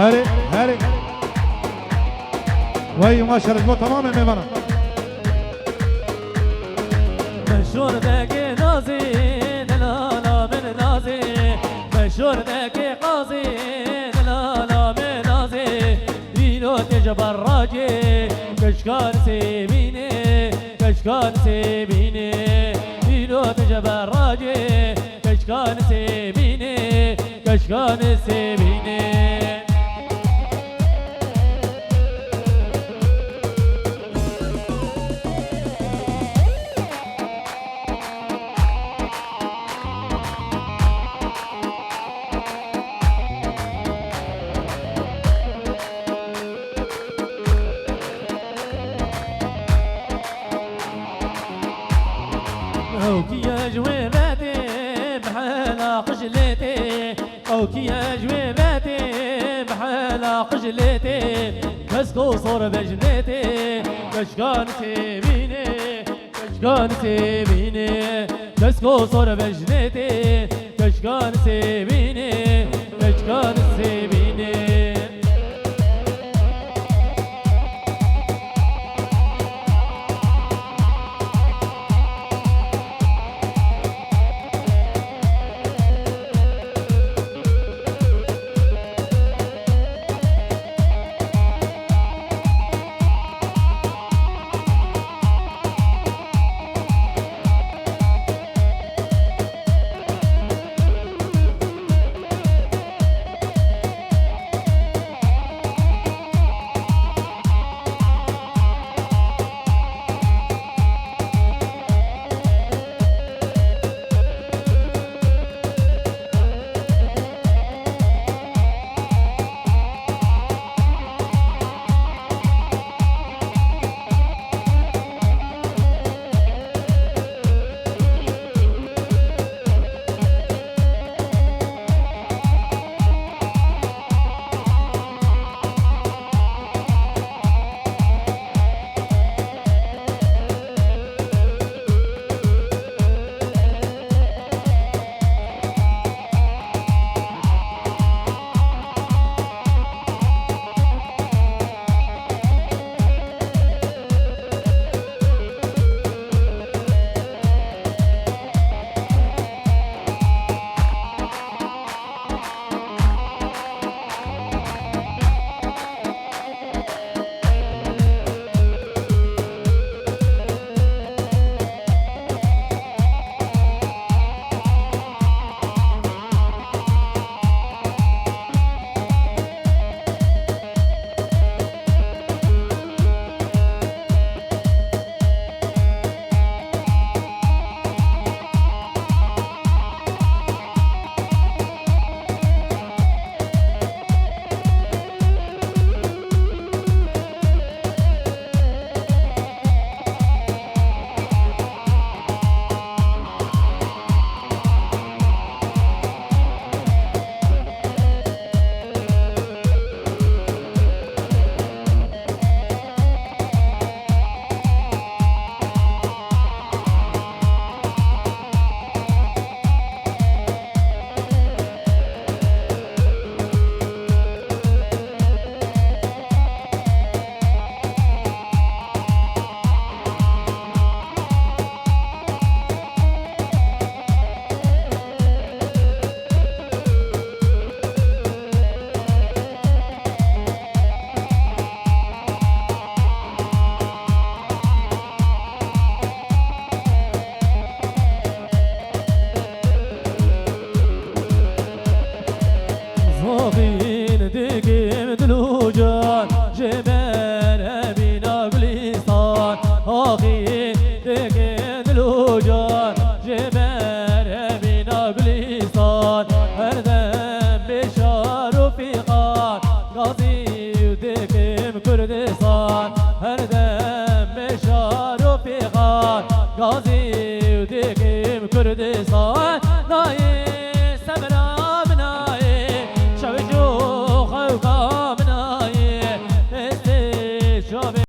هاري هاري وهي ما شرجوا تماما ميمنا مشهور ذاك نازي دلالا من نازي مشهور ذاك قاضي دلالا من نازي بينو تجبر راجي كشكان سيبيني كشكان سيبيني بينو تجبر راجي كشكان سيبيني كشكان سيبيني أوكي يا جويباتي بحال قجلتي أوكي يا جويباتي بحال قجلتي كسكو صور بجنتي كشكان سيبيني كشكان سيبيني كسكو صور بجنتي كشكان سيبيني كشكان سيبيني غازي وديكم كردستان